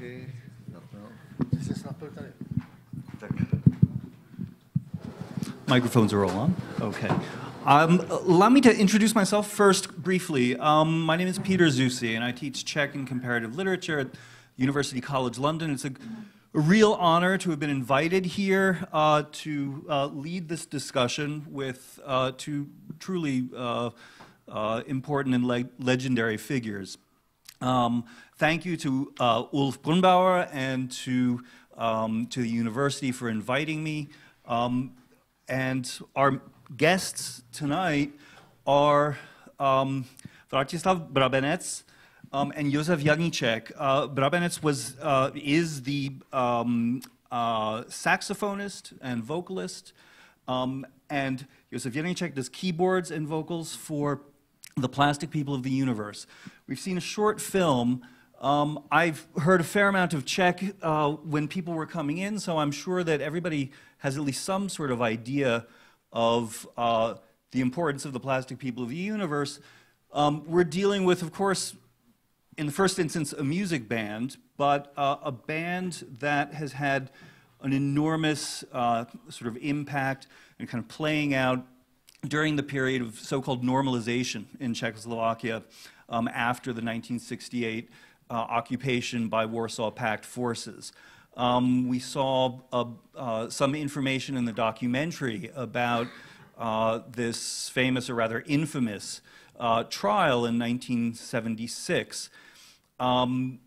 taky. Ty jsi napil tady. Tak. Microphones are all on. Okay. Allow me to introduce myself first briefly. My name is Peter Zusi, and I teach Czech and comparative literature at University College London. It's a real honor to have been invited here to lead this discussion with two truly important and legendary figures. Thank you to Ulf Brunbauer and to the university for inviting me. And our guests tonight are Vratislav Brabenec and Josef Janíček. Brabenec is the saxophonist and vocalist, and Josef Janíček does keyboards and vocals for the Plastic People of the Universe. We've seen a short film. I've heard a fair amount of Czech when people were coming in, so I'm sure that everybody has at least some sort of idea of the importance of the Plastic People of the Universe. We're dealing with, of course, in the first instance, a music band, but a band that has had an enormous sort of impact and kind of playing out during the period of so-called normalization in Czechoslovakia after the 1968 occupation by Warsaw Pact forces. We saw some information in the documentary about this famous, or rather infamous, trial in 1976. One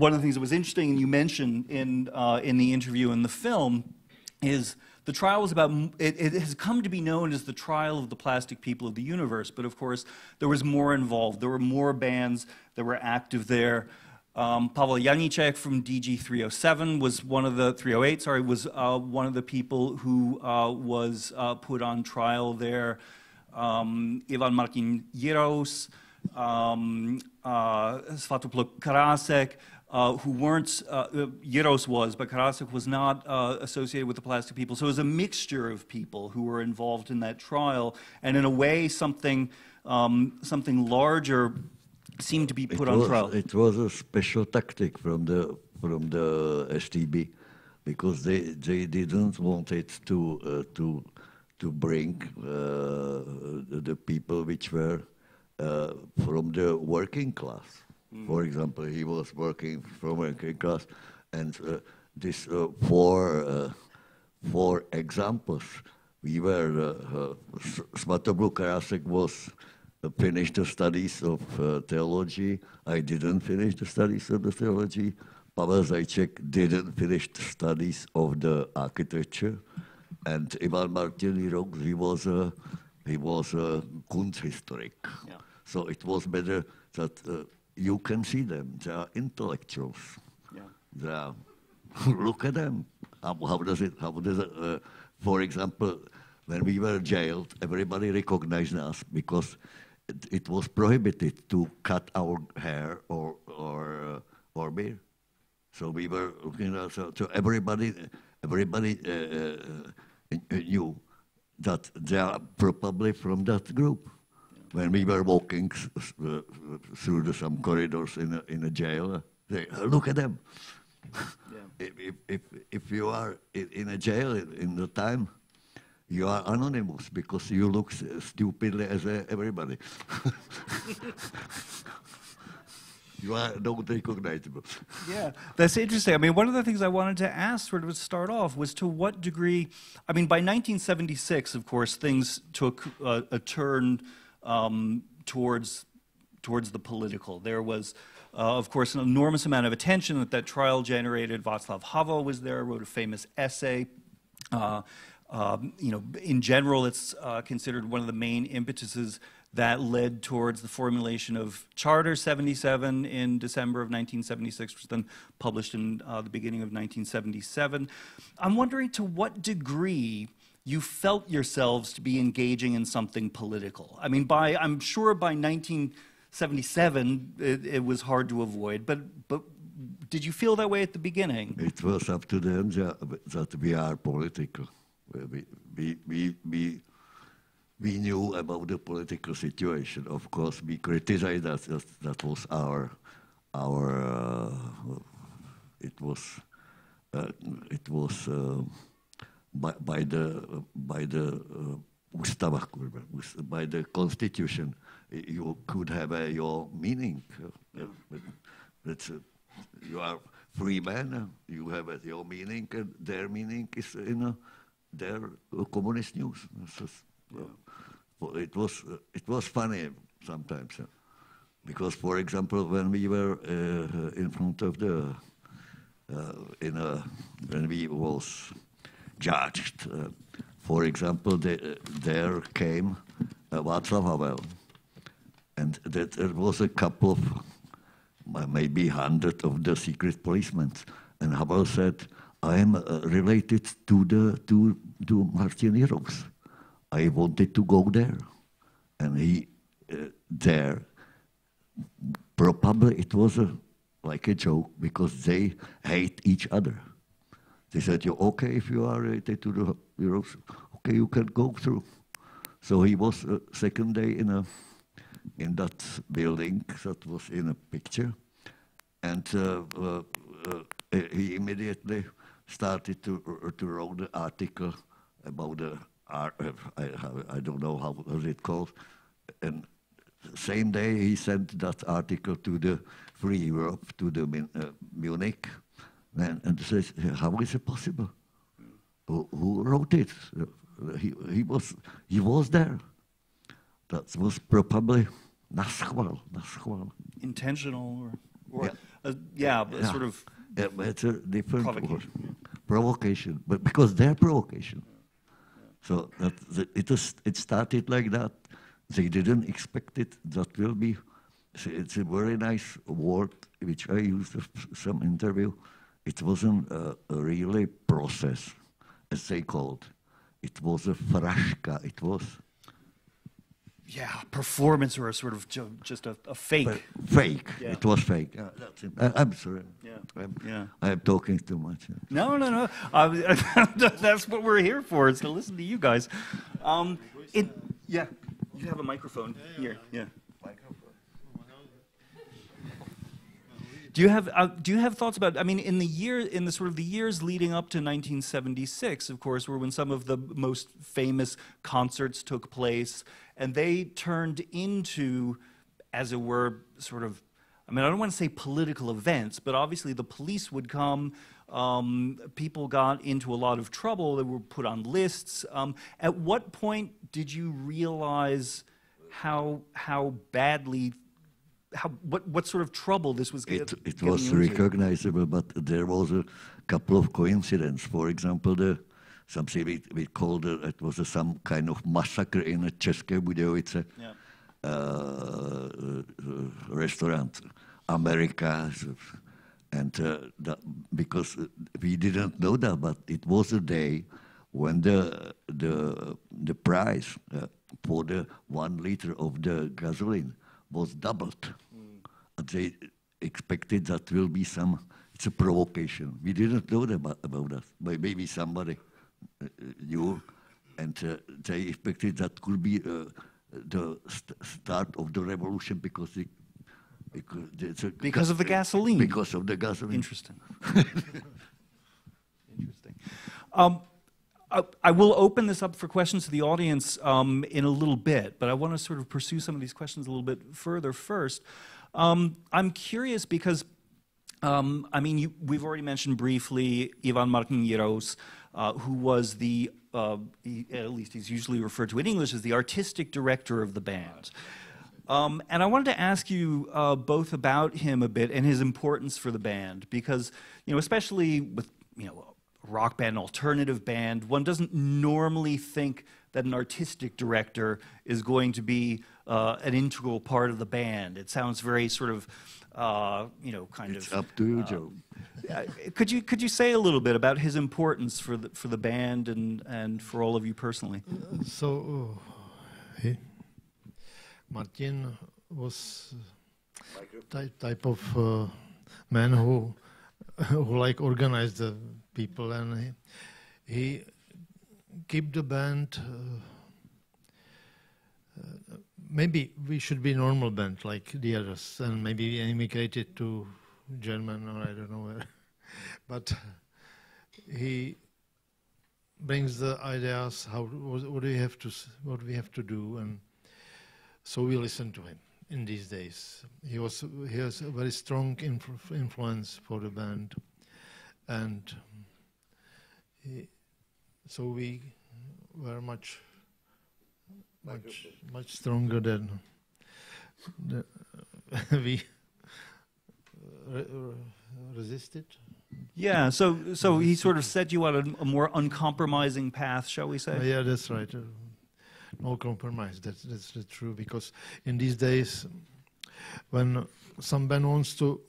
of the things that was interesting, and you mentioned in the interview in the film, is the trial was about, it has come to be known as the trial of the Plastic People of the Universe, but of course there was more involved. There were more bands that were active there. Pavel Janíček from DG 307 was one of the, 308, sorry, was one of the people who was put on trial there. Ivan Martin Jirous, Svatopluk Karasek, who weren't, Jirous was, but Karasek was not associated with the Plastic People. So it was a mixture of people who were involved in that trial, and in a way something larger seemed to be put on trial. It was a special tactic from the STB, because they didn't want it to bring the people which were from the working class. For example, he was working from working class, and this four examples. We were Svatopluk Karasek was finished the studies of theology. I didn't finish the studies of the theology. Pavel Zajíček didn't finish the studies of the architecture, and Ivan Martin Jirous, he was a Kunsthistoric. Yeah. So it was better that you can see them. They are intellectuals. Yeah. They are, look at them. How does it? For example, when we were jailed, everybody recognized us because it was prohibited to cut our hair or beard. So we were looking at, so everybody knew that they are probably from that group. When we were walking through some corridors in a jail, they look at them. Yeah. If you are in a jail in the time, you are anonymous because you look stupidly as everybody. You are not recognizable. Yeah, that's interesting. I mean, one of the things I wanted to ask sort of to start off was to what degree, I mean, by 1976, of course, things took a turn towards the political. There was, of course, an enormous amount of attention that trial generated. Václav Havel was there, wrote a famous essay. You know, in general, it's considered one of the main impetuses that led towards the formulation of Charter 77 in December of 1976, which was then published in the beginning of 1977. I'm wondering to what degree you felt yourselves to be engaging in something political. I mean, I'm sure by 1977 it was hard to avoid, but did you feel that way at the beginning? It was up to them that we are political. We knew about the political situation. Of course, we criticized that. That was our it was by the Ústava, by the Constitution. You could have your meaning. You are free man. You have your meaning, and their meaning is in their communist news. It was funny sometimes, because, for example, when we were in front of the when we was judged, for example, there came Václav Havel, and there was a couple of maybe 100 of the secret policemen, and Havel said, "I am related to Martin Jirox. I wanted to go there," and he there. Probably it was like a joke, because they hate each other. They said, "You okay if you are related to the Jirox? Okay, you can go through." So he was second day in that building that was in a picture, and he immediately started to write the article about the I don't know how was it called, and same day he sent that article to the Free Europe, to the Munich, and says, "How is it possible? Who wrote it?" He was there. That was probably naschwal. Intentional or yeah. Sort of it's a different provocation. word. Provocation, but because they're provocation. So it started like that. They didn't expect it. That will be. It's a very nice word which I used in some interview. It wasn't a really process, as they called. It was a frashka. It was. Yeah, performance, or a sort of just a fake. Fake. Yeah. It was fake. That's it. I'm sorry. Yeah. I'm talking too much. No. That's what we're here for, is to listen to you guys. You have a microphone here. Yeah. Do you have thoughts about? I mean, in the years leading up to 1976, of course, were when some of the most famous concerts took place, and they turned into, as it were, sort of. I mean, I don't want to say political events, but obviously the police would come. People got into a lot of trouble. They were put on lists. At what point did you realize how badly? What sort of trouble this was getting It was recognizable, but there was a couple of coincidences. For example, something we called it was some kind of massacre in a České Budějovice restaurant, America, and because we didn't know that, but it was a day when the price for the 1 liter of the gasoline was doubled. And they expected that will be it's a provocation. We didn't know about that. Maybe somebody knew, and they expected that could be the start of the revolution because of the gasoline. Because of the gasoline. Interesting. Interesting. I will open this up for questions to the audience in a little bit, but I want to sort of pursue some of these questions a little bit further first. I'm curious because, I mean, we've already mentioned briefly Ivan Martin Jirox, who was at least he's usually referred to in English as the artistic director of the band. And I wanted to ask you both about him a bit and his importance for the band, because, especially with, rock band, alternative band, one doesn't normally think that an artistic director is going to be an integral part of the band. It sounds very sort of, It's up to you, Joe. Could you say a little bit about his importance for the band and for all of you personally? Martin was type of man who like organized the people, and he kept the band. Maybe we should be a normal band like the others, and maybe we immigrated to German or I don't know where. but he brings the ideas what we have to do, and so we listen to him. In these days, he has a very strong influence for the band, and so we were much stronger than we resisted. Yeah, so he sort of set you on a more uncompromising path, shall we say? Yeah, that's right. No compromise. That's true, because in these days, when some band wants to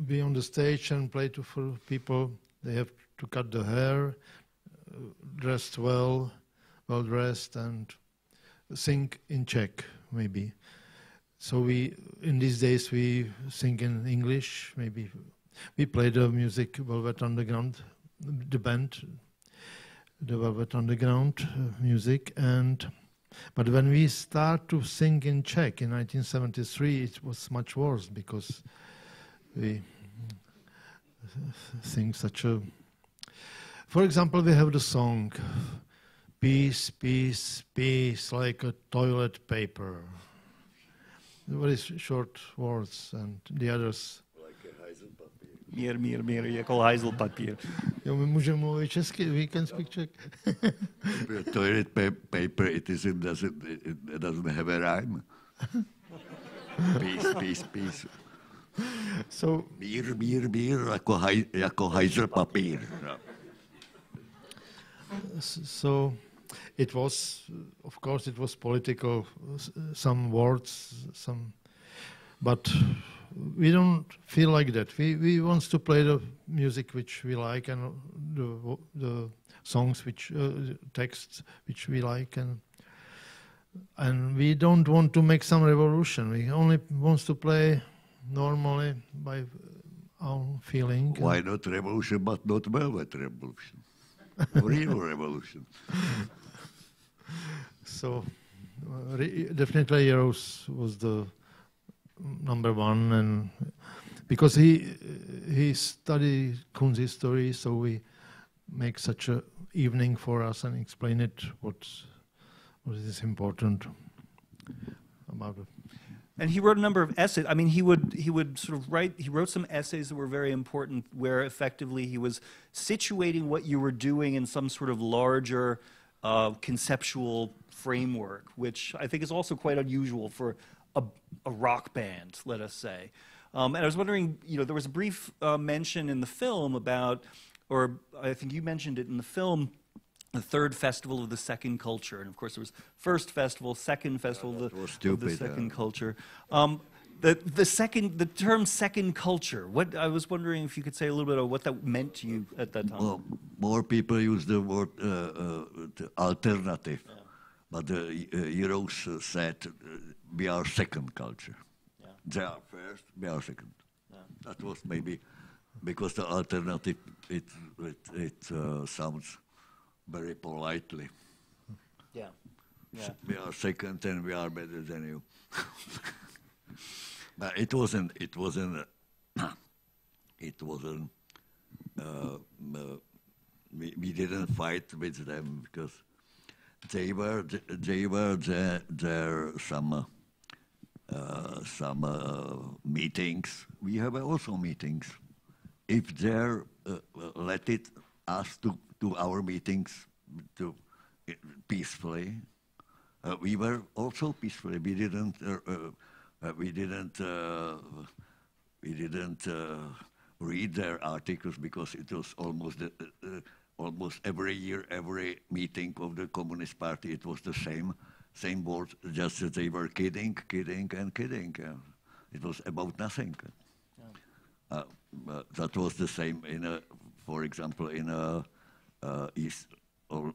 be on the stage and play for people, they have to cut the hair, dressed well dressed, and sing in Czech, maybe. So in these days, we sing in English. Maybe we play the music Velvet Underground, the band, the Velvet Underground music, but when we start to sing in Czech in 1973, it was much worse, because we sing such a... For example, we have the song, "Peace, peace, peace, like a toilet paper." Very short words, and the others... Like a hajzlpapír. Mír, mír, mír, jako hajzlpapír. Jo, my můžeme mluvit česky, we can speak Czech. Toilet paper, it doesn't have a rhyme. Peace, peace, peace. So, Mír, mír, mír, jako hajzlpapír. So it was, of course, it was political, some words, but we don't feel like that. We want to play the music which we like, and the songs which texts which we like, and we don't want to make some revolution. We only want to play normally by our feeling. Why not revolution, but not velvet revolution? Real revolution. So definitely Jaros was the number one, and because he studied Kunst history, so we make such a evening for us and explain it what is important about it. And he wrote a number of essays. I mean, he would sort of write, he wrote some essays that were very important, where effectively he was situating what you were doing in some sort of larger conceptual framework, which I think is also quite unusual for a rock band, let us say. And I was wondering, there was a brief mention in the film about, or I think you mentioned it in the film, the third festival of the second culture. And of course there was first festival, second festival of the second culture. The term second culture, I was wondering if you could say a little bit of what that meant to you at that time. Well, more people use the word alternative, but the Jaros said we are second culture. Yeah. They are first, we are second. Yeah. That was maybe because the alternative, it sounds very politely. Yeah. Yeah. We are second and we are better than you. But it wasn't, we didn't fight with them, because they were there some meetings. We have also meetings. If they let us to our meetings peacefully, we were also peacefully. We didn't read their articles, because it was almost every year, every meeting of the Communist Party, it was the same words, just that they were kidding, and kidding. It was about nothing. Yeah. That was the same for example, in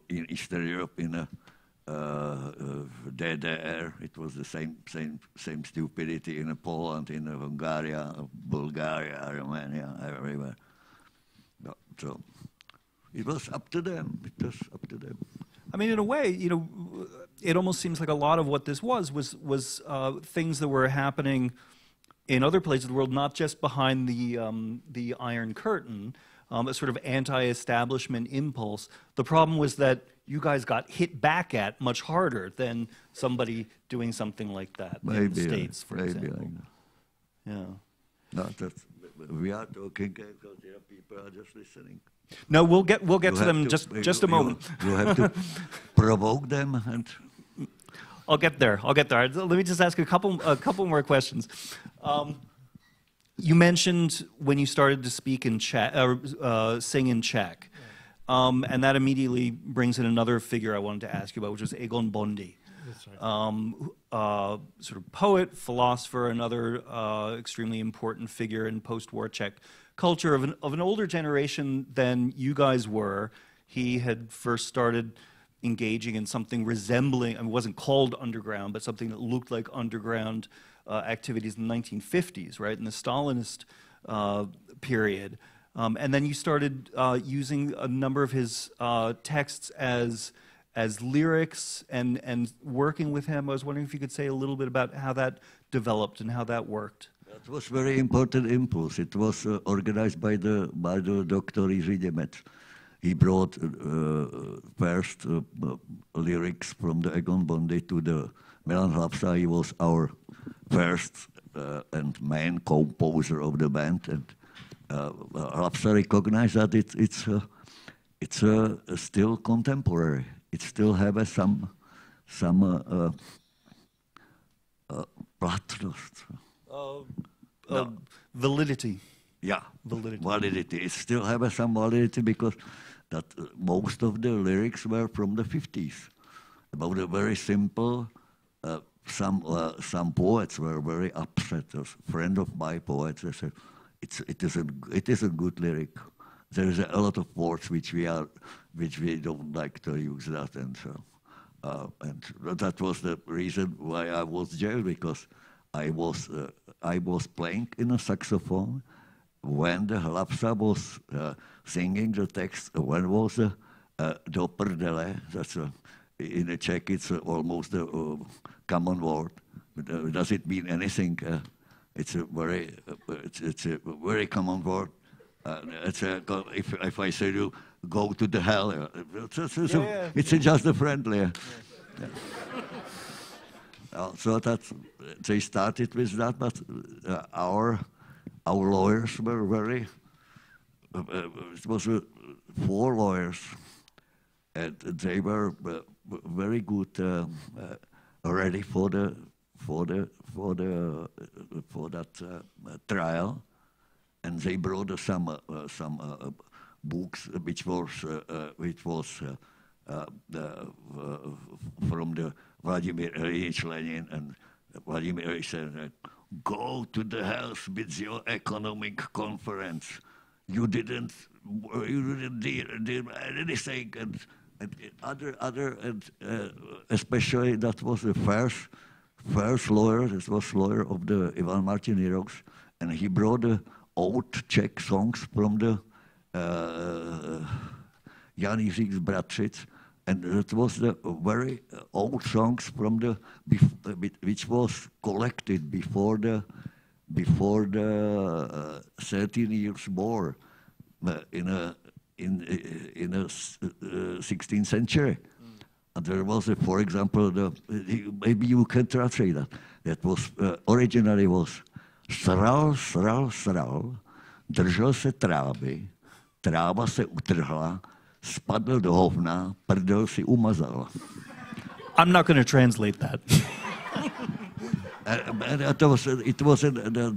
Eastern Europe, in DDR, it was the same stupidity in Poland, in Hungary, Bulgaria, Romania, everywhere. So it was up to them. It was up to them. I mean, in a way, it almost seems like a lot of what this was things that were happening in other places of the world, not just behind the Iron Curtain, a sort of anti-establishment impulse. The problem was that you guys got hit back at much harder than somebody doing something like that in the States, for example. Yeah. No, we are talking because people are just listening. No, we'll get to them in just a moment. You have to provoke them, and I'll get there. Let me just ask a couple more questions. You mentioned when you started to speak in Czech, sing in Czech, and that immediately brings in another figure I wanted to ask you about, which was Egon Bondy. That's right. Sort of poet, philosopher, another extremely important figure in post-war Czech culture of an older generation than you guys were. He had first started engaging in something resembling, I mean, it wasn't called underground, but something that looked like underground activities in the 1950s, right, in the Stalinist period. And then you started using a number of his texts as lyrics and working with him. I was wondering if you could say a little bit about how that developed and how that worked. That was very important impulse. It was organized by the Dr. Jiří Němec. He brought first lyrics from the Egon Bondy to the Milan Hlapsa. He was our first and main composer of the band, and Hlapsa recognized that it's still contemporary. It still has some platnost. Validity. Yeah, validity. It still has some validity because that most of the lyrics were from the 50s. About a very simple. Some poets were very upset. A friend of my poets, they said, it is a good lyric. There is a lot of words which we don't like to use that, and and that was the reason why I was jailed, because I was playing in a saxophone when the Hlapsa was singing the text. When was do prdele? That's in the Czech it's almost a common word. Does it mean anything? It's a very common word. If I say you go to the hell, it's just a friendly. So they started with that, but our lawyers were very. It was 4 lawyers, and they were very good, ready for that trial, and they brought some books which was from the Vladimir Ilyich Lenin, and Vladimir Ilyich said, "Go to the house with your economic conference. You didn't do anything." And especially that was the first lawyer. This was lawyer of the Ivan Martiniroks, and he brought the old Czech songs from the Janíček's Bratřic, and it was the very old songs from the which was collected before the 13 Years War in the 16th century. And there was, for example, maybe you can translate that. That was originally was sral, sral, sral, držel se trávy, tráva se utrhla, spadl do hovna, prdel si umazal. I'm not going to translate that.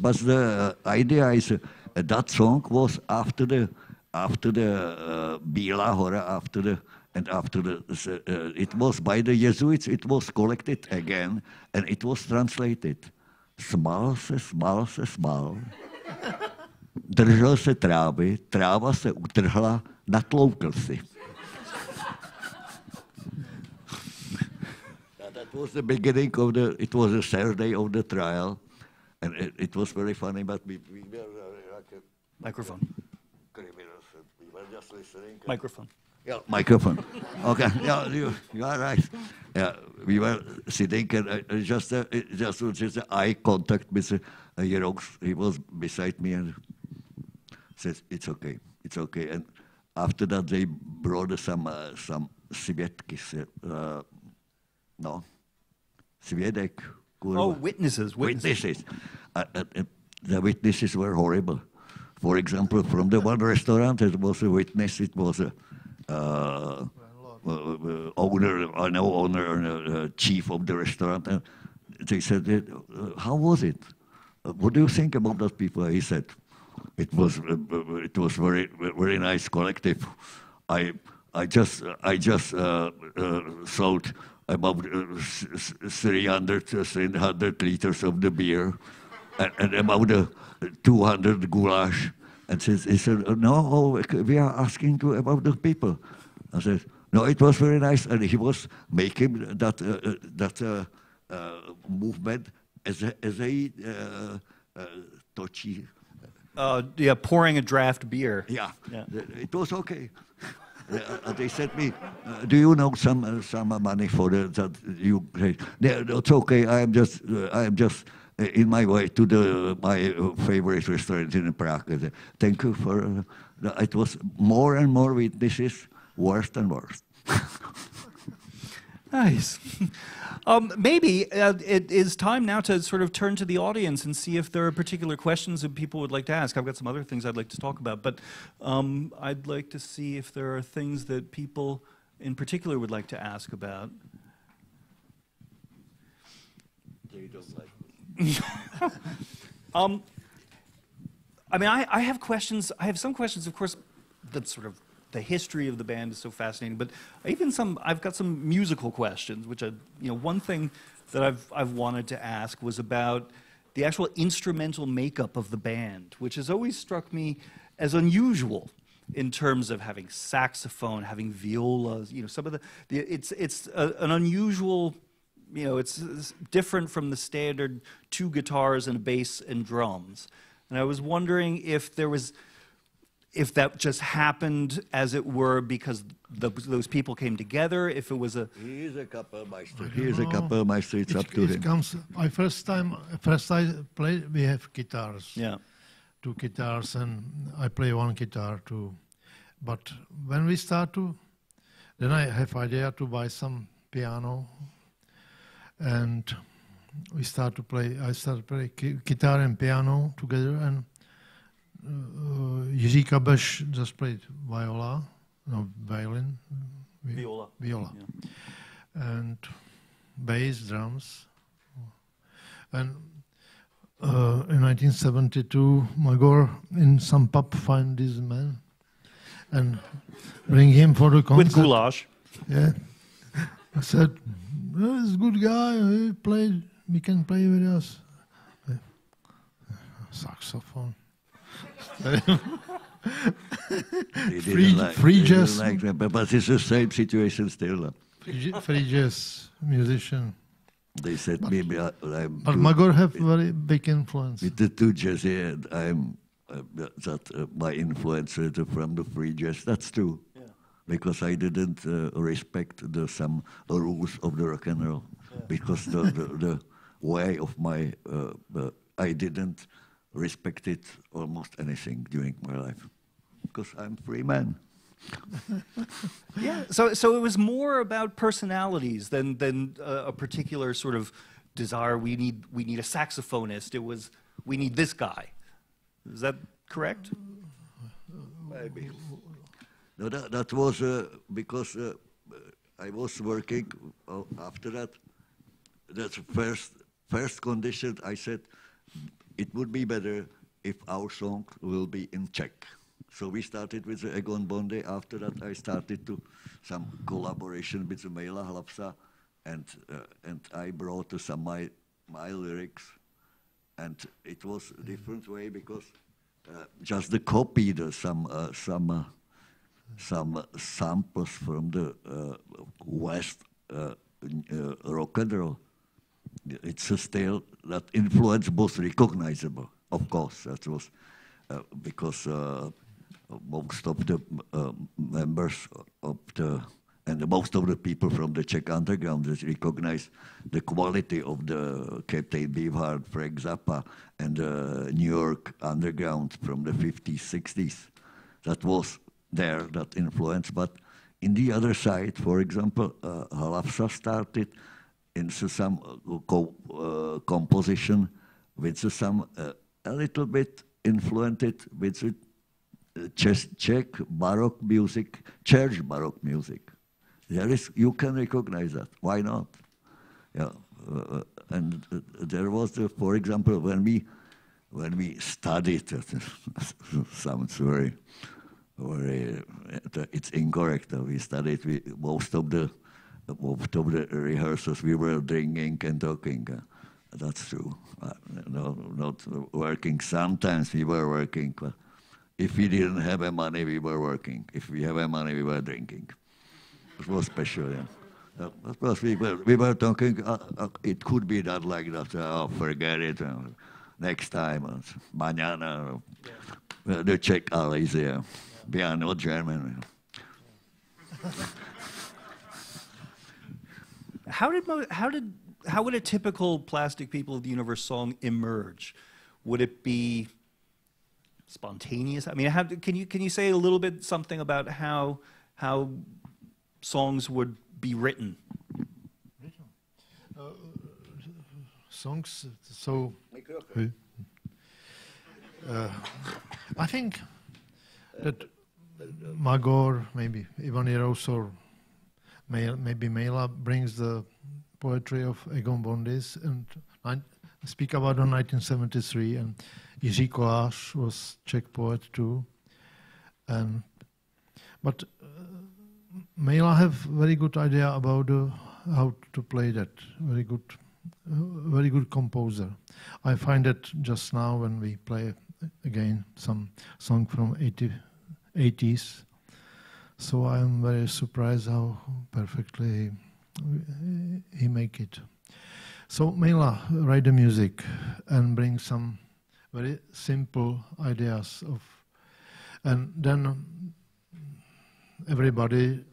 But the idea is that song was after the Bílá hora, it was by the Jesuits. It was collected again, and it was translated. Smál se, smál. Držel se trávy, tráva se utrhla, natloukl si. That was the beginning of it was a Saturday of the trial, and it was very funny, but we were like Microphone. criminals, and we were just listening. Microphone. Yeah, microphone. Okay, yeah, you are right. we were sitting and just eye contact with Jerox. He was beside me and said, "It's okay, it's okay." And after that, they brought some svědky, svědek. Oh, witnesses. The witnesses were horrible. For example, from the one restaurant, it was a witness. It was a owner, chief of the restaurant. And they said, "How was it? What do you think about those people?" He said, "It was very very nice collective. I just sold about 300 liters of the beer, and about 200 goulash." And he said, "No, we are asking about the people." I said, "No, it was very nice." And he was making that movement as a tochi. Pouring a draft beer. Yeah. It was okay. They said me, "Do you know some money for that you?" No, it's okay. I am just in my way to my favorite restaurant in Prague. Thank you for. It was more and more witnesses, worse and worse. Nice. Maybe it is time now to sort of turn to the audience and see if there are particular questions that people would like to ask. I've got some other things I'd like to talk about, but I'd like to see if there are things that people in particular would like to ask about. They don't like I mean, I have questions. I have some questions, of course, that sort of the history of the band is so fascinating, but I've got some musical questions, which one thing that I've wanted to ask was about the actual instrumental makeup of the band, which has always struck me as unusual in terms of having saxophone, having violas, some of it's an unusual, it's different from the standard 2 guitars and a bass and drums. And I was wondering if that just happened, as it were, because those people came together, if it was a... He is a Kapellmeister. It's up to him. First I played, we have guitars. Yeah. 2 guitars, and I play 1 guitar too. But when we start to... Then I have idea to buy some piano, and we start to play. I start to play guitar and piano together, and Jiří Kabeš just played violin. Viola. Yeah. And bass, drums. And in 1972, Magor in some pub find this man and bring him for the concert. With goulash. Yeah. I said, "Oh, he's a good guy. He can play with us." Saxophone. Free jazz. But it's the same situation still. Free jazz musician. They said maybe I'm. But Magor have very big influence. With the 2 jazz, I'm my influence from the free jazz. That's true. Yeah. Because I didn't respect some rules of the rock and roll. Yeah. Because the way of my I didn't respect it almost anything during my life. Because I'm free man. Yeah. So it was more about personalities than a particular sort of desire. We need a saxophonist. It was we need this guy. Is that correct? Maybe. No, that was because I was working after that. That's the first condition. I said it would be better if our song will be in Czech. So we started with Egon Bondy. After that, I started to some collaboration with Mela Hlapsa, and I brought some my lyrics, and it was a different way because just the copied some samples from the West rock and roll. It's a style that influence was recognizable, of course. That was because most of the members of the and most of the people from the Czech underground just recognize the quality of the Captain Beefheart, Frank Zappa, and the New York underground from the 50s, 60s. That was there, that influence. But in the other side, for example, Hlavsa started into some composition with some a little bit influenced with Czech Baroque music, church Baroque music. There is, you can recognize that. Why not? Yeah, and there was, for example, when we studied, sounds very, it's incorrect. We studied. Most of the rehearsals we were drinking and talking. That's true. No, not working. Sometimes we were working. But if we didn't have money, we were working. If we have money, we were drinking. It was special, yeah. Of course, we were talking, it could be that like that, oh, forget it, next time, mañana, the Czech allies, yeah. We are not German. How would a typical Plastic People of the Universe song emerge? Would it be spontaneous? I mean, can you say a little bit something about how songs would be written? Songs, so I think that Magor, maybe Ivan Jiros, or maybe Mela brings the poetry of Egon Bondis, and I speak about in 1973, and Jiří Kolář was Czech poet too, but Mela have very good idea about how to play that. Very good composer. I find that just now when we play again some song from 80s, so I am very surprised how perfectly he make it. So Mela write the music and bring some very simple ideas of, and then everybody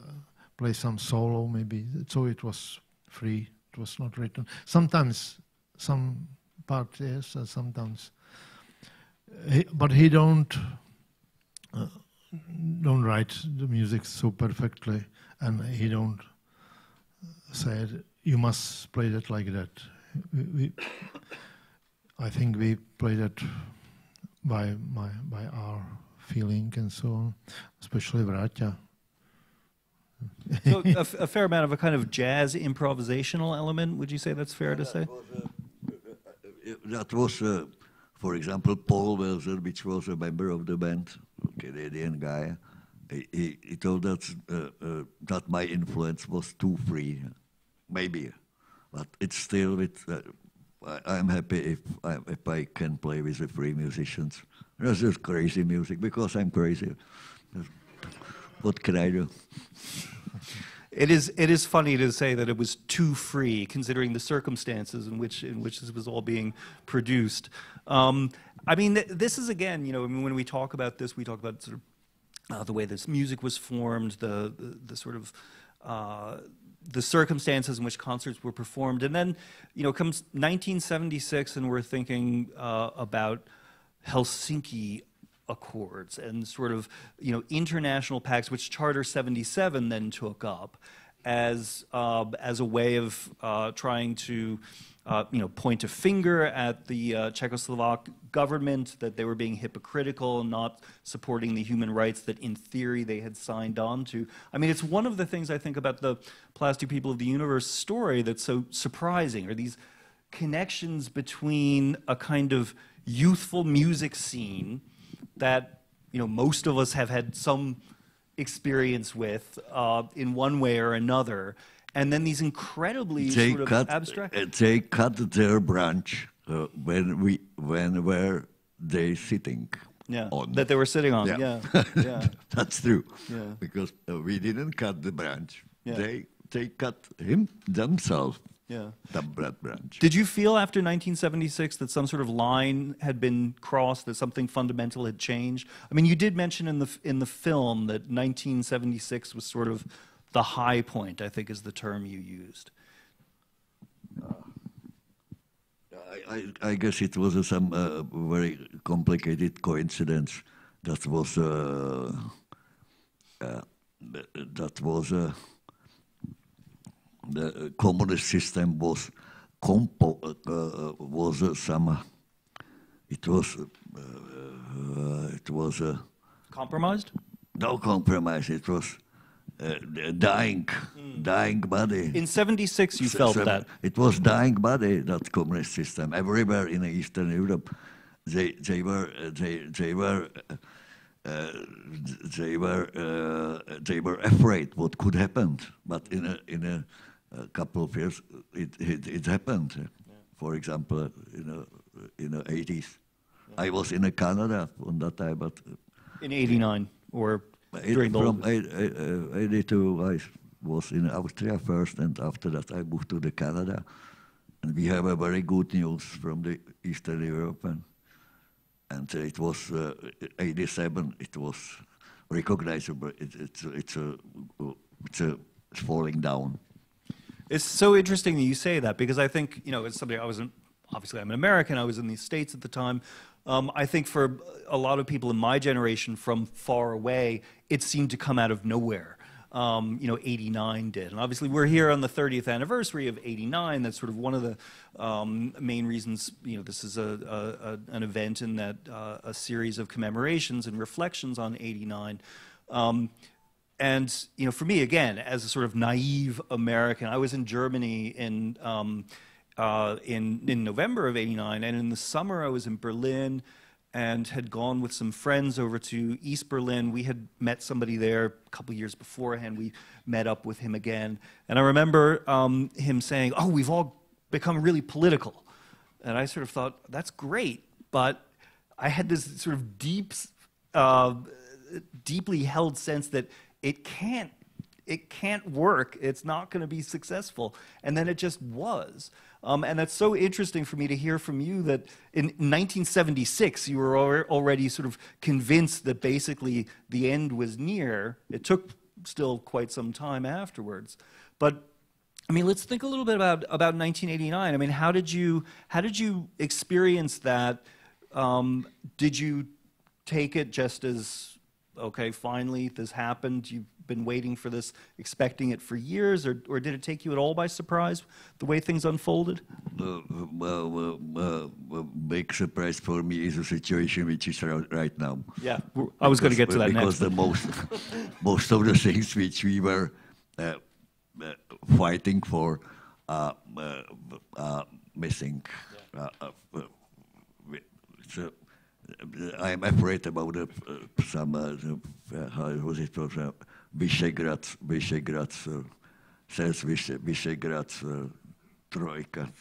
play some solo maybe, so it was free, it was not written. Sometimes some part yes, sometimes, but he don't write the music so perfectly, and he don't say you must play that like that. I think we play that by our feeling and so on, especially Vraťa. So a fair amount of a kind of jazz improvisational element, would you say that's fair to say? That was, for example, Paul Welser, which was a member of the band, a Canadian guy. He told us that my influence was too free, maybe, but it's still with. I'm happy if I can play with the free musicians. That's just crazy music because I'm crazy. What can I do? It is funny to say that it was too free, considering the circumstances in which this was all being produced. I mean, this is again, I mean, when we talk about this, we talk about sort of the way this music was formed, the sort of the circumstances in which concerts were performed, and then comes 1976, and we're thinking about Helsinki Accords and sort of international pacts, which Charter 77 then took up as a way of trying to point a finger at the Czechoslovak government, that they were being hypocritical and not supporting the human rights that in theory they had signed on to. I mean, it's one of the things I think about the Plastic People of the Universe story that's so surprising, are these connections between a kind of youthful music scene that most of us have had some experience with in one way or another, and then these incredibly abstract. They cut their branch when were they sitting? Yeah, on. that they were sitting on. Yeah, yeah. That's true. Yeah, because we didn't cut the branch. Yeah. They cut themselves. Yeah. The blood branch. Did you feel after 1976 that some sort of line had been crossed, that something fundamental had changed? I mean, you did mention in the film that 1976 was sort of the high point, I think is the term you used. I guess it was some very complicated coincidence. That was the communist system was Compromised? No compromise. It was dying body. In '76, you felt that. It was dying body, that communist system. Everywhere in Eastern Europe, they were afraid what could happen. But in a couple of years, it happened. Yeah. For example, in the 80s, I was in Canada on that time, but in '89 or during the from 82, I was in Austria first, and after that I moved to Canada. And we have a very good news from the Eastern Europe, and it was 87. It was recognizable. It's falling down. It's so interesting that you say that, because I think, it's something obviously I'm an American, I was in the States at the time. I think for a lot of people in my generation from far away, it seemed to come out of nowhere. 89 did. And obviously we're here on the 30th anniversary of '89. That's sort of one of the main reasons, this is an event in that a series of commemorations and reflections on '89. And for me, again, as a sort of naive American, I was in Germany in November of '89, and in the summer I was in Berlin and had gone with some friends over to East Berlin. We had met somebody there a couple years beforehand. We met up with him again, and I remember him saying, "Oh, we've all become really political," and I sort of thought, "That's great," but I had this sort of deeply held sense that it can't work. It's not going to be successful. And then it just was. And that's so interesting for me to hear from you that in 1976, you were already sort of convinced that basically the end was near. It took still quite some time afterwards. But I mean, let's think a little bit about 1989. I mean, how did you experience that? Did you take it just as, okay, finally this happened, you've been waiting for this, expecting it for years, or did it take you at all by surprise, the way things unfolded? Big surprise for me is the situation which is right now. Yeah, I was going to get to that next. Because most of the things which we were fighting for are missing. So I'm afraid about some, how was it called? Vishegrad's troika.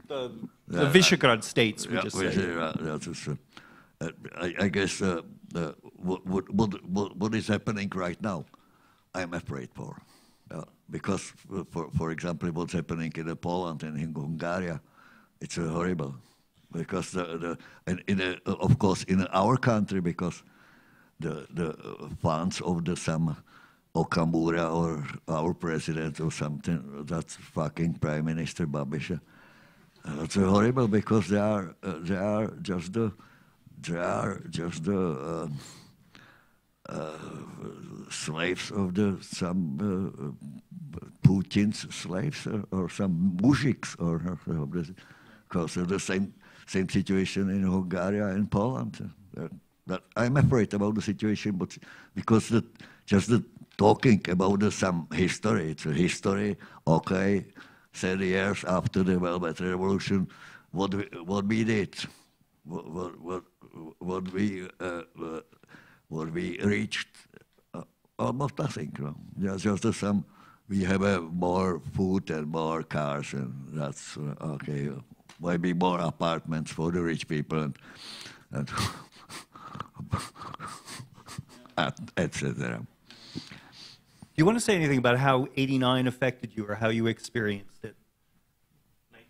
The Visegrad states, we just say. I guess what is happening right now, I'm afraid for. Because, for example, what's happening in Poland and in Hungary, it's horrible. Because of course in our country, because the funds of some Okamura or our president or something, that's fucking Prime Minister Babiš. That's horrible because they are just the slaves of some Putin's slaves or some mujiks or because of the same situation in Hungary and Poland. But I'm afraid about the situation, but because just the talking about some history, it's a history. Okay, 30 years after the Velvet Revolution, what we did, what we reached, almost nothing. Just some. We have more food and more cars, and that's okay. Maybe more apartments for the rich people, and etc. Do you want to say anything about how '89 affected you, or how you experienced it?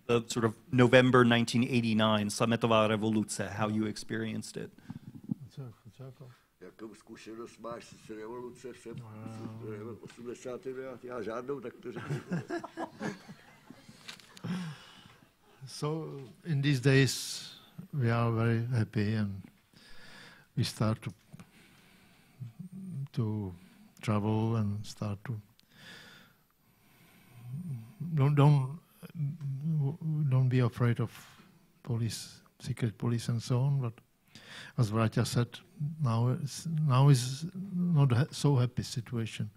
The sort of November 1989, Sametová revoluce, how you experienced it? jakou zkušenost máš z revoluce v 89. Já žádnou, tak to řekni. So in these days we are very happy and we start to travel and start to don't be afraid of police, secret police and so on, but as Vratia said, now is not a so happy situation.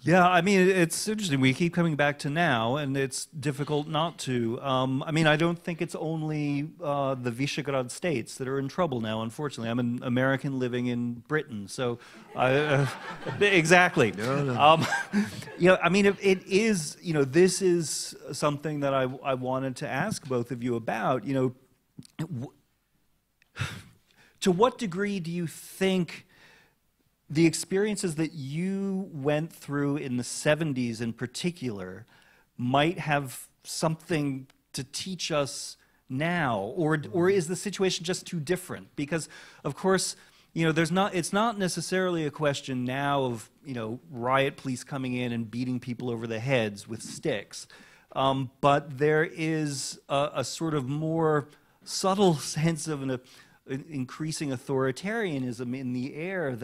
Yeah, I mean, it's interesting. We keep coming back to now, and it's difficult not to. I mean, I don't think it's only the Visegrad states that are in trouble now, unfortunately. I'm an American living in Britain, so exactly. Yeah, I mean, it is, you know, this is something that I wanted to ask both of you about, you know, to what degree do you think the experiences that you went through in the 70s in particular might have something to teach us now, or is the situation just too different? Because, of course, you know, it's not necessarily a question now of, you know, riot police coming in and beating people over the heads with sticks, but there is a sort of more subtle sense of an increasing authoritarianism in the air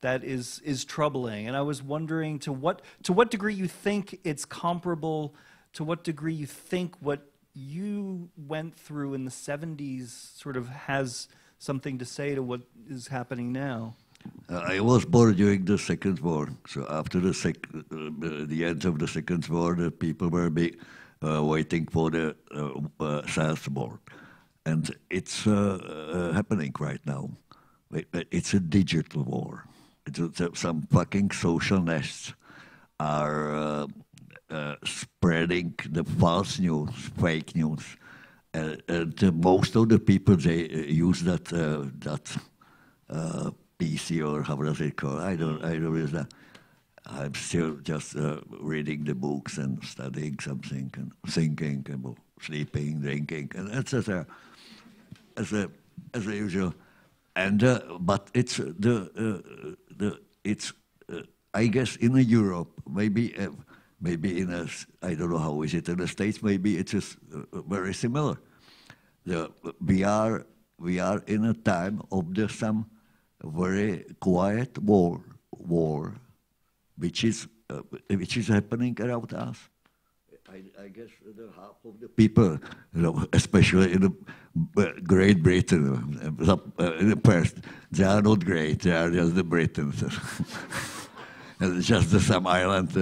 that is troubling. And I was wondering to what degree you think it's comparable, to what degree you think what you went through in the 70s sort of has something to say to what is happening now. I was born during the Second War, so after the end of the Second War, the people were waiting for the South War. And it's happening right now. It's a digital war. Some fucking social nests are spreading the false news, fake news. Most of the people, they use that PC, or how does it call? I don't use that. I'm still just reading the books and studying something and thinking about sleeping, drinking, and etc. As a usual, and but it's it's I guess in Europe, maybe in I don't know how is it in the States, maybe it is very similar. We are in a time of some very quiet war which is happening around us. I guess half of the people, you know, especially in Great Britain, in the past, they are not great. They are just the Britons, and just some island,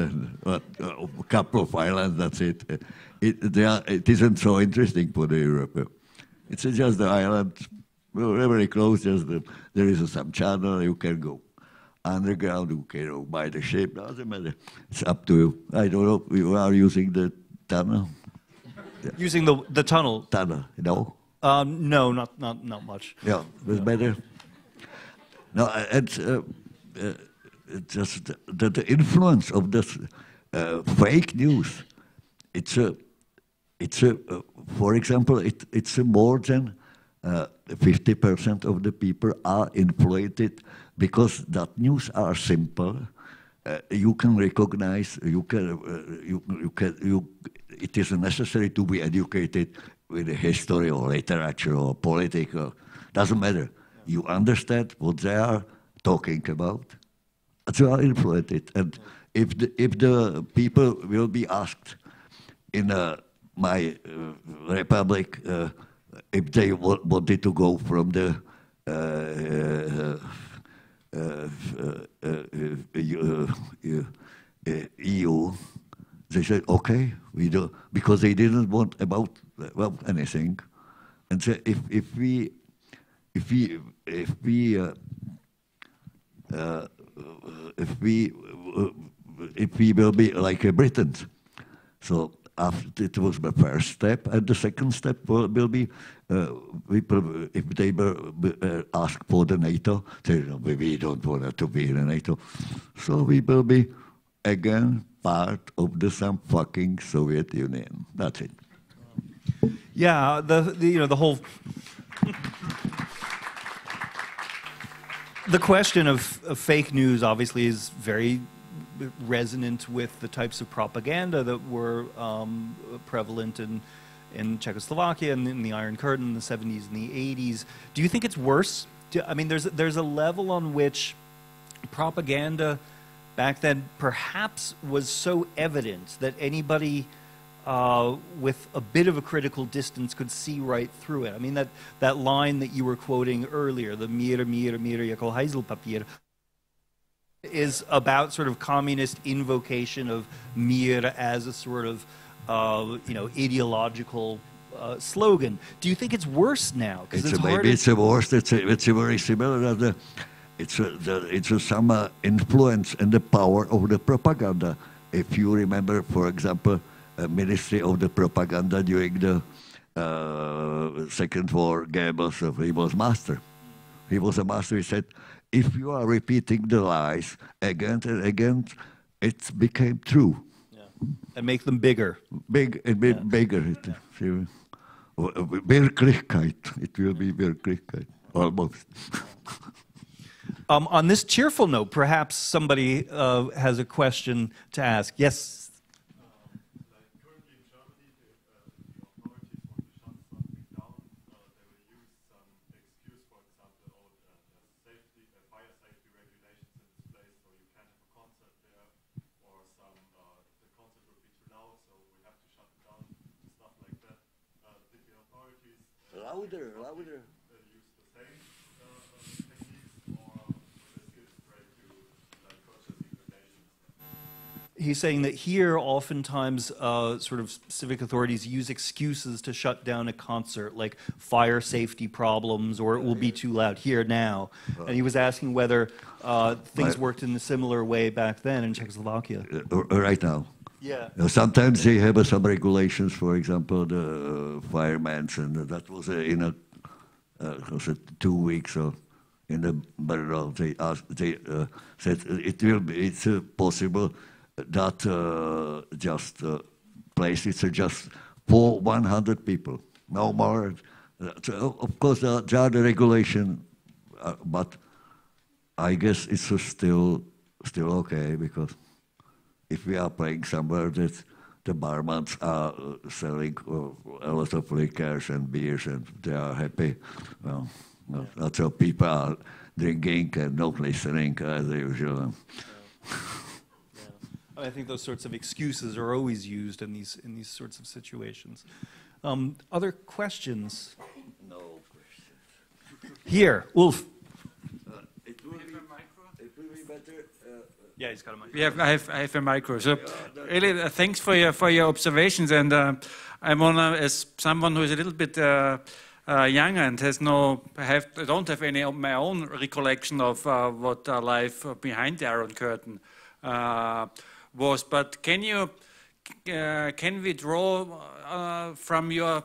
a couple of islands. That's it. It isn't so interesting for the Europe. It's just the island, very close. There is some channel you can go underground, you can buy the ship, doesn't matter. It's up to you. I don't know, you are using the tunnel? Yeah. Using the tunnel? Tunnel, no? No, not much. Yeah, it's better. No, it's just the influence of this fake news. For example, it's more than 50% of the people are influenced because that news are simple. You can recognize. It isn't necessary to be educated with history or literature or political. Doesn't matter. You understand what they are talking about. You are influenced, and if the people will be asked in my republic if they wanted to go from the EU, they said, okay, we do, because they didn't want about anything. And so if we will be like Britons, so after it was the first step, and the second step will be if they were asked for the NATO, they say, we don't want to be in the NATO, so we will be again part of some fucking Soviet Union. That's it. Yeah, the whole. The question of fake news obviously is very resonant with the types of propaganda that were prevalent in Czechoslovakia and in the Iron Curtain in the 70s and the 80s. Do you think it's worse? I mean, there's a level on which propaganda back then perhaps was so evident that anybody with a bit of a critical distance could see right through it. I mean, that line that you were quoting earlier, the mir jako Heiselpapier, is about sort of communist invocation of mir as a sort of ideological slogan. Do you think it's worse now? Maybe it's worse. It's very similar. It's some influence and the power of the propaganda. If you remember, for example, Ministry of the Propaganda during the Second War, Goebbels, he was master. He was a master. He said, if you are repeating the lies again and again, it became true. Yeah. And make them bigger. Bigger. Wirklichkeit. It will be Wirklichkeit, almost. On this cheerful note, perhaps somebody has a question to ask. Yes? Louder. He's saying that here, oftentimes, sort of civic authorities use excuses to shut down a concert, like fire safety problems, or it will be too loud here now. And he was asking whether things worked in a similar way back then in Czechoslovakia. Right now. Yeah. Sometimes they have some regulations, for example, the firemen, and that was in 2 weeks or in the barrel. They said it's possible that just place it's just for 100 people, no more. So of course, there are the regulation, but I guess it's still okay, because if we are playing somewhere that the barmans are selling a lot of liquors and beers and they are happy, well, not so people are drinking and not listening as usual. I think those sorts of excuses are always used in these sorts of situations. Other questions? No questions. Here, Ulf. It will be better. Yeah, he's got a mic. I have a micro. So really, thanks for your observations. And I'm as someone who is a little bit younger and don't have any of my own recollection of what life behind the Iron Curtain was. But can we draw from your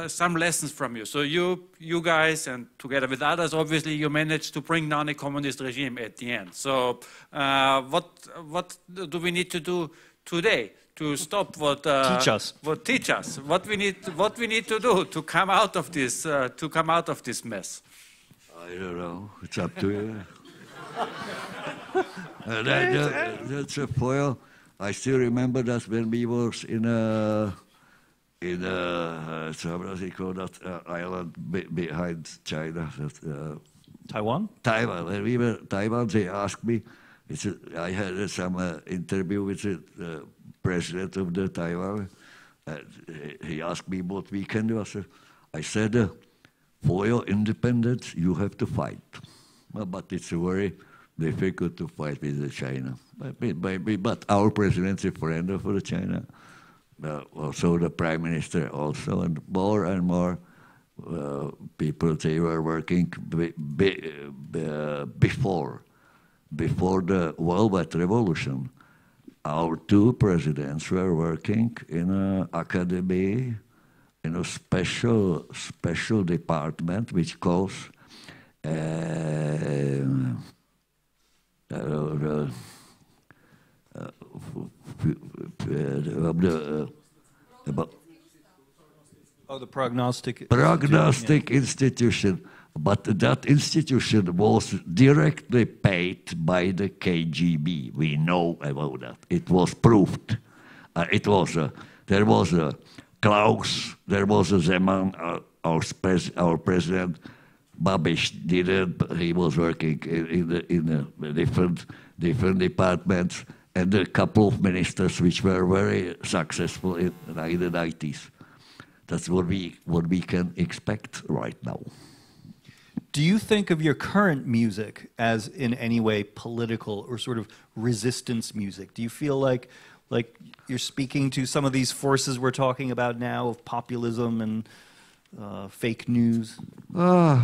some lessons from you? So you guys, and together with others, obviously, you managed to bring down a communist regime at the end. So what do we need to do today to stop what teach us? What we need to do to come out of this mess? I don't know. It's up to you. That's a foil. I still remember that when we was in that island behind China. Taiwan? Taiwan. When we were Taiwan, they asked me. I had some interview with the president of the Taiwan. He asked me what we can do. I said, for your independence, you have to fight. But it's very difficult to fight with China. But our president is a friend of China. Also the prime minister also, and more people, they were working before the Velvet Revolution. Our two presidents were working in an academy, in a special department which calls the prognostic institution. But that institution was directly paid by the KGB. We know about that. It was proved. There was a Klaus, there was a Zeman, our president. Babiš didn't. He was working in different departments, and a couple of ministers which were very successful in the 90s. That's what we can expect right now. Do you think of your current music as in any way political or sort of resistance music? Do you feel like you're speaking to some of these forces we're talking about now of populism and fake news? No,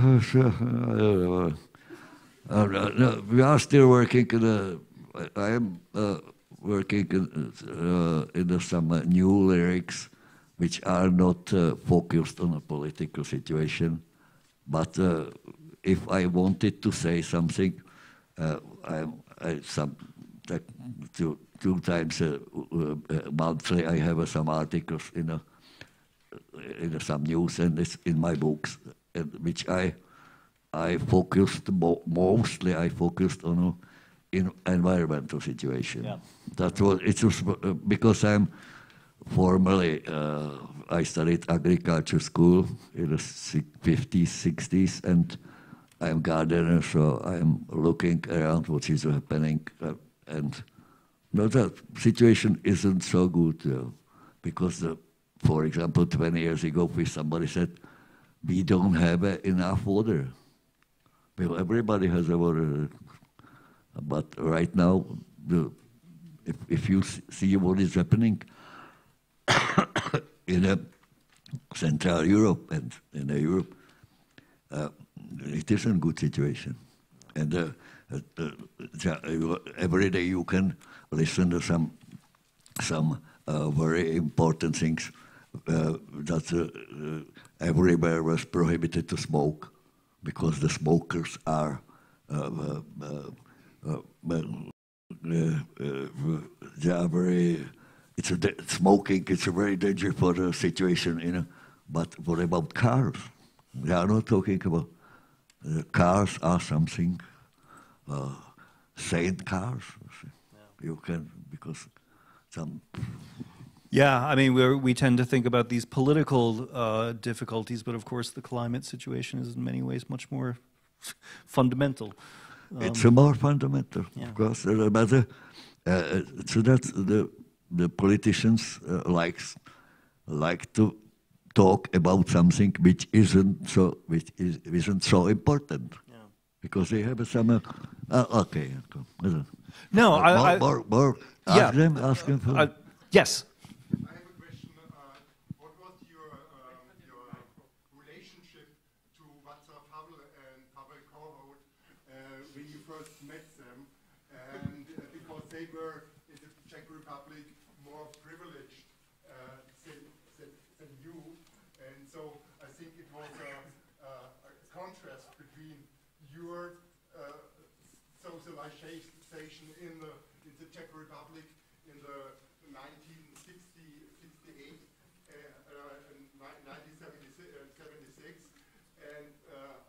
we are still working. I am working in some new lyrics, which are not focused on a political situation. But if I wanted to say something, two times monthly, I have some articles in some news and it's in my books, which I focused mostly. I focused on environmental situation. Yeah. That was it was because I'm formerly. I studied agriculture school in the 50s, 60s, and I'm gardener, so I'm looking around what is happening, and no, that situation isn't so good because, for example, 20 years ago, somebody said we don't have enough water. Well, everybody has a water, but right now, if you see what is happening. In Central Europe and in Europe, it is a good situation. And every day you can listen to some very important things that everywhere was prohibited to smoke because the smokers are they are very. Smoking, it's a very dangerous for the situation, But what about cars? We are not talking about cars are something, saint cars. Yeah. You can, because some... Yeah, I mean, we tend to think about these political difficulties, but of course the climate situation is in many ways much more fundamental. It's more fundamental, yeah. Of course. But so that's the politicians like to talk about something which isn't so important, yeah. Because they have some. Okay. No, more. Yeah. Ask them for. Yes. I have a question. What was your relationship to Václav Havel and Pavel Kohout when you first met them? And because they were in the Czech Republic more privileged than you, and so I think it was a contrast between your socialization in the Czech Republic in the 1966 and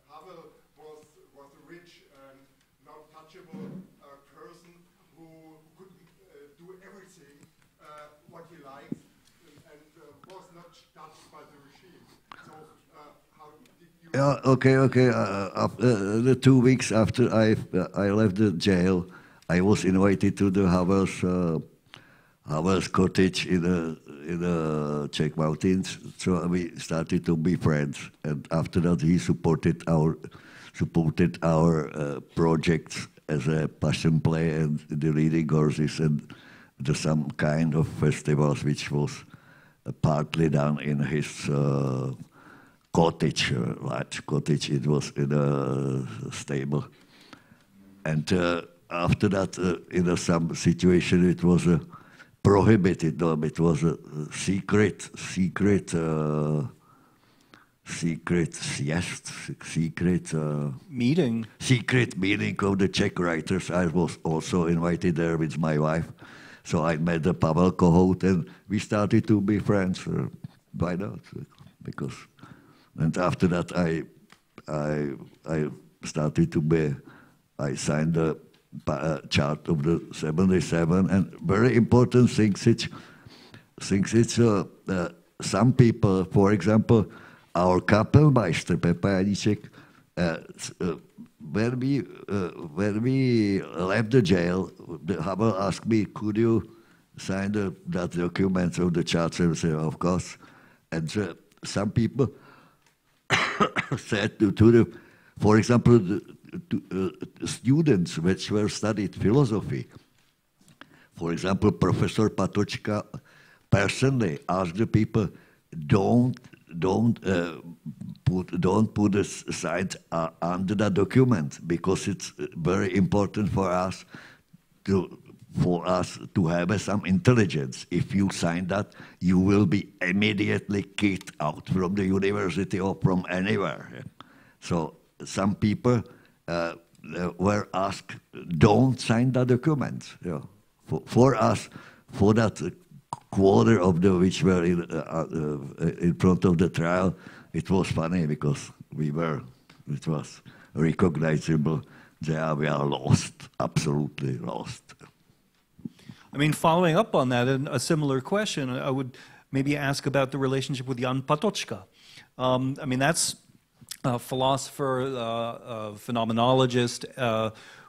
Havel was a rich and not touchable person who could do everything what he liked and was not touched by the regime. So how did you... Yeah, okay. The 2 weeks after I left the jail, I was invited to the Havel's cottage in the Czech mountains. So we started to be friends, and after that he supported our projects as a passion play and the leading horses and some kind of festivals, which was partly done in his cottage, large cottage. It was in a stable, and after that, in some situation, it was prohibited. No, it was a secret meeting. Secret meeting of the Czech writers. I was also invited there with my wife. So I met the Pavel Kohout and we started to be friends. Why not? Because, and after that I started to be. I signed the Charta of the 77, and very important things. Some people, for example, our Kapellmeister Pepa Janíček, when we left the jail, the Havel asked me, "Could you sign that document of the Charter?" I said, "Of course." And some people said to the, for example, students which were studied philosophy. For example, Professor Patočka personally asked the people, don't put a sign under the document, because it's very important for us to have some intelligence. If you sign that, you will be immediately kicked out from the university or from anywhere. So some people were asked, don't sign the document. You know, for us, for that quarter of the which were in front of the trial, it was funny because it was recognizable. There we are lost, absolutely lost. I mean, following up on that, a similar question, I would maybe ask about the relationship with Jan Patočka. I mean, that's a philosopher, a phenomenologist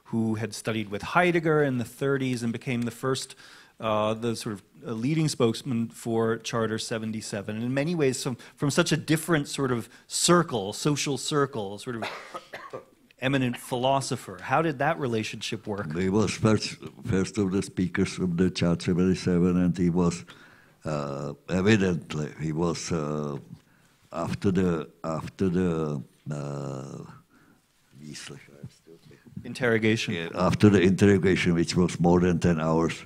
who had studied with Heidegger in the 30s and became the first, the sort of leading spokesman for Charter 77. And in many ways, from such a different sort of circle, social circle, sort of eminent philosopher. How did that relationship work? He was first of the speakers of the Charter 77, and he was evidently, he was after the interrogation. Yeah, after the interrogation, which was more than 10 hours,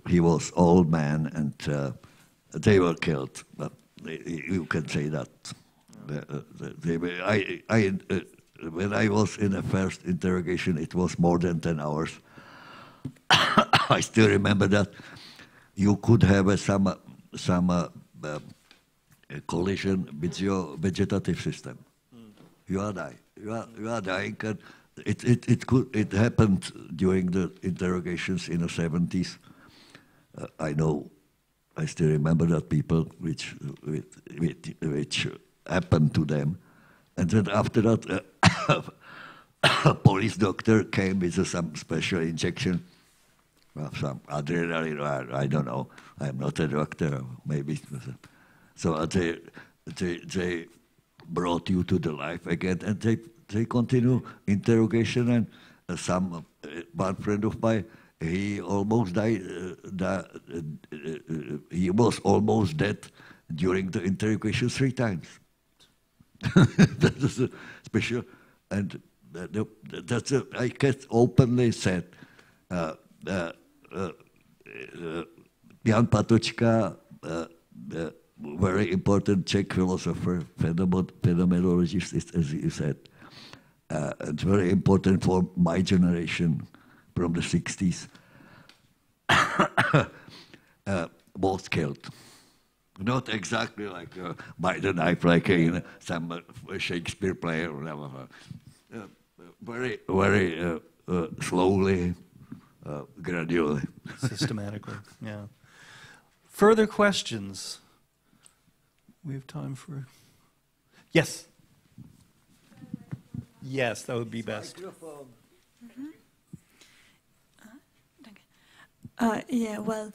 he was old man, and they were killed. But you can say that. When I was in the first interrogation, it was more than 10 hours. I still remember that you could have some collision with your vegetative system. You are dying. You are dying. And it happened during the interrogations in the 70s. I still remember that people which happened to them, and then after that, a police doctor came with some special injection, some adrenaline. I don't know. I'm not a doctor. Maybe so. They brought you to the life again, and they continue interrogation. And one friend of mine, he almost died. He was almost dead during the interrogation 3 times. That is a special, and I can openly said. Jan Patočka, very important Czech philosopher, phenomenologist, as you said. It's very important for my generation from the 60s. Was killed. Not exactly like by the knife, like some Shakespeare play or whatever. Very, very slowly, gradually. Systematically, yeah. Further questions? We have time for... Yes. Yes, that would be best. Yeah, well,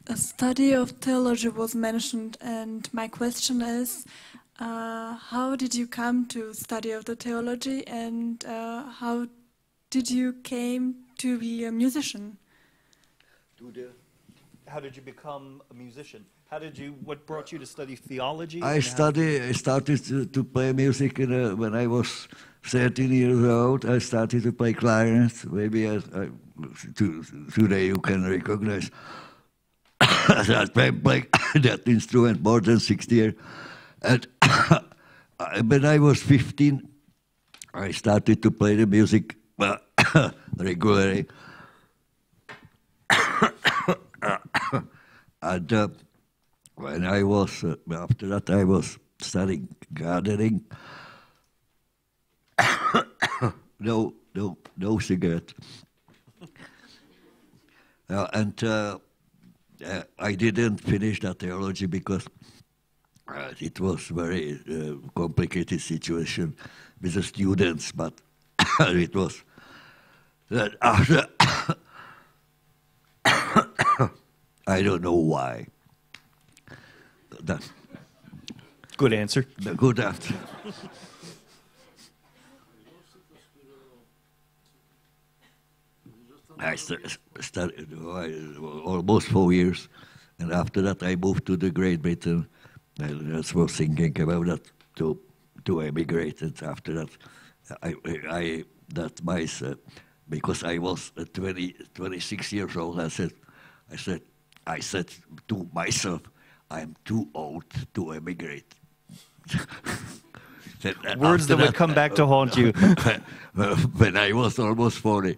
a study of theology was mentioned, and my question is, how did you come to study of the theology, and how did you came to be a musician? How did you become a musician? What brought you to study theology? I started to play music when I was 13 years old. I started to play clarinet. Maybe today you can recognize. I've been playing that instrument more than 60 years. And when I was 15, I started to play the music regularly. And when I was, after that I was studying gardening. No cigarette. And I didn't finish that theology because it was very complicated situation with the students, but it was after I don't know why. Good answer. Good answer. I studied almost 4 years, and after that I moved to the Great Britain. I was thinking about that to emigrate, and after that, because I was 26 years old, I said to myself, I'm too old to emigrate. Words that would come back to haunt you. When I was almost 40,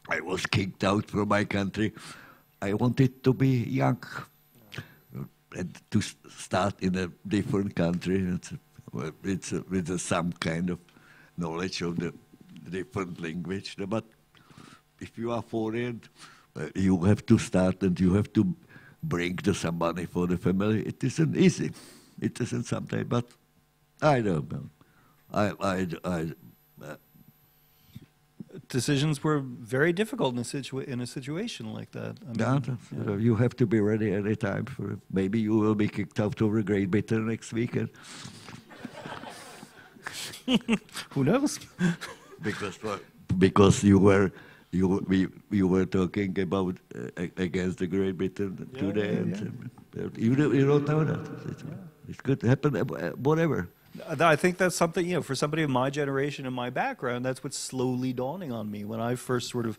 I was kicked out from my country. I wanted to be young and to start in a different country. It's with some kind of knowledge of the different language. But if you are foreign, you have to start and you have to bring some money for the family. It isn't easy. It isn't sometimes, but I don't know. Decisions were very difficult in a situation like that. I mean, you have to be ready any time for it. Maybe you will be kicked out of Great Britain next weekend. Who knows? Because you were talking about against the Great Britain today, and you don't know that. It could happen, whatever. I think that's something, for somebody of my generation and my background, that's what's slowly dawning on me. When I first sort of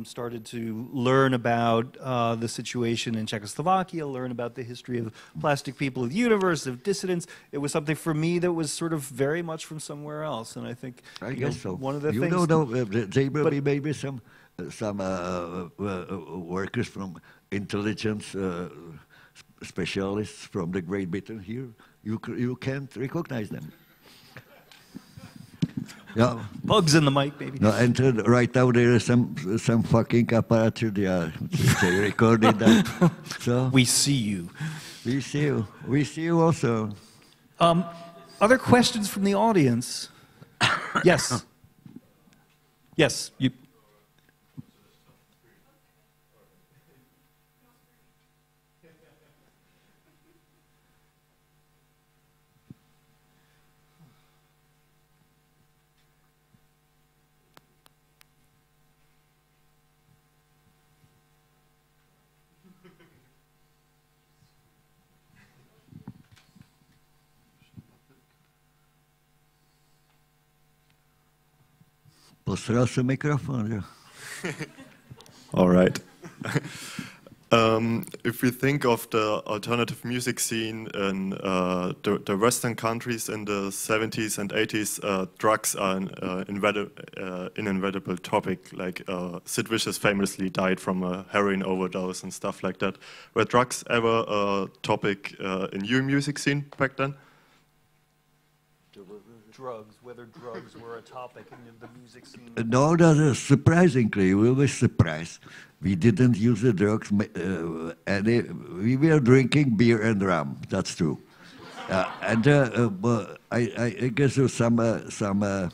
started to learn about the situation in Czechoslovakia, learn about the history of plastic people of the universe, of dissidents, it was something for me that was sort of very much from somewhere else. And I think I guess so. One of the things... You don't know, there will be maybe some workers from intelligence specialists from the Great Britain here. You can't recognize them. Yeah. Bugs in the mic, baby. No, and right now there is some fucking apparatus. They recorded that. So we see you. We see you. We see you also. Other questions from the audience? Yes. Yes. You. Posral se mikrofon, jo. All right. If we think of the alternative music scene in the Western countries in the 70s and 80s, drugs are an inevitable topic. Like Sid Vicious famously died from a heroin overdose and stuff like that. Were drugs ever a topic in your music scene back then? Whether drugs were a topic in the music scene? No, that is surprisingly, we were surprised. We didn't use the drugs. We were drinking beer and rum. That's true. And I guess there were some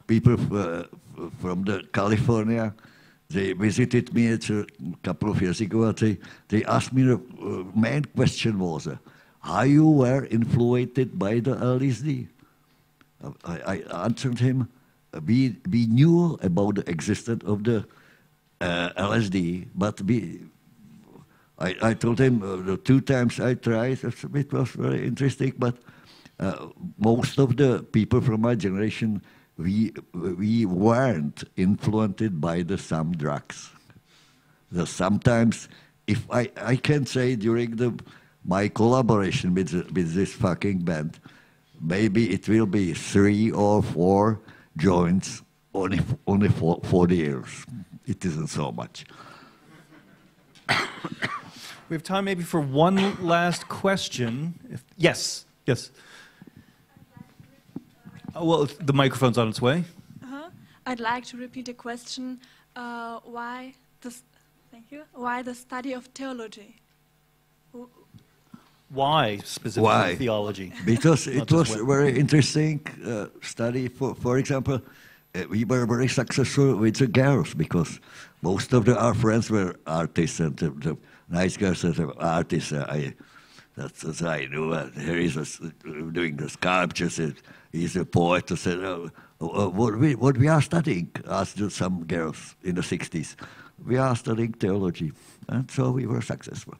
people from California. They visited me a couple of years ago. And they asked me, the main question was, how you were influenced by the LSD? I answered him, we knew about the existence of the LSD, but I told him the 2 times I tried, it was very interesting, but most of the people from my generation, we weren't influenced by some drugs. Sometimes, if I can say during my collaboration with this fucking band, maybe it will be 3 or 4 joints only for 40 years. It isn't so much. We have time maybe for one last question. Yes, yes. Well, the microphone's on its way. I'd like to repeat the question, why the study of theology? Why specifically theology? Because it was a very interesting study. For example, we were very successful with the girls because most of our friends were artists, and the nice girls are artists. That's as I knew. Here he is doing the sculptures. He's a poet. I said, what we are studying? Asked some girls in the 60s. We are studying theology, and so we were successful.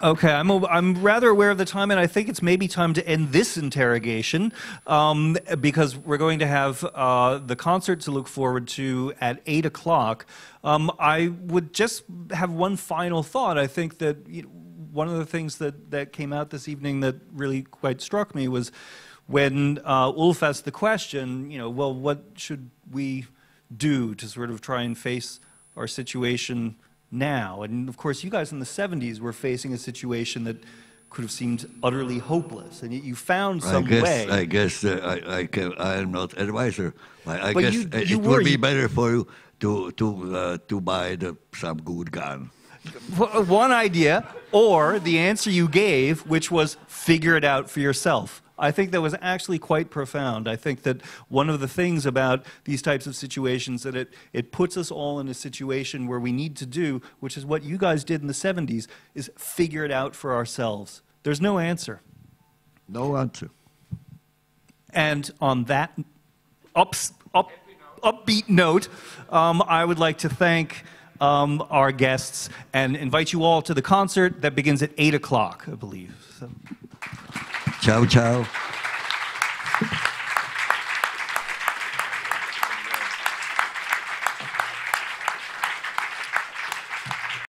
Okay, I'm rather aware of the time, and I think it's maybe time to end this interrogation because we're going to have the concert to look forward to at 8 o'clock. I would just have one final thought. I think that one of the things that came out this evening that really quite struck me was when Ulf asked the question, well, what should we do to sort of try and face our situation now? And of course, you guys in the 70s were facing a situation that could have seemed utterly hopeless, and yet you found some way. I guess I am not advisor. I guess it would be better for you to buy some good gun. One idea, or the answer you gave, which was figure it out for yourself. I think that was actually quite profound. I think that one of the things about these types of situations that it puts us all in a situation where we need to do, which is what you guys did in the 70s, is figure it out for ourselves. There's no answer. No answer. And on that upbeat note, I would like to thank our guests and invite you all to the concert that begins at 8 o'clock, I believe. So. Ciao, ciao.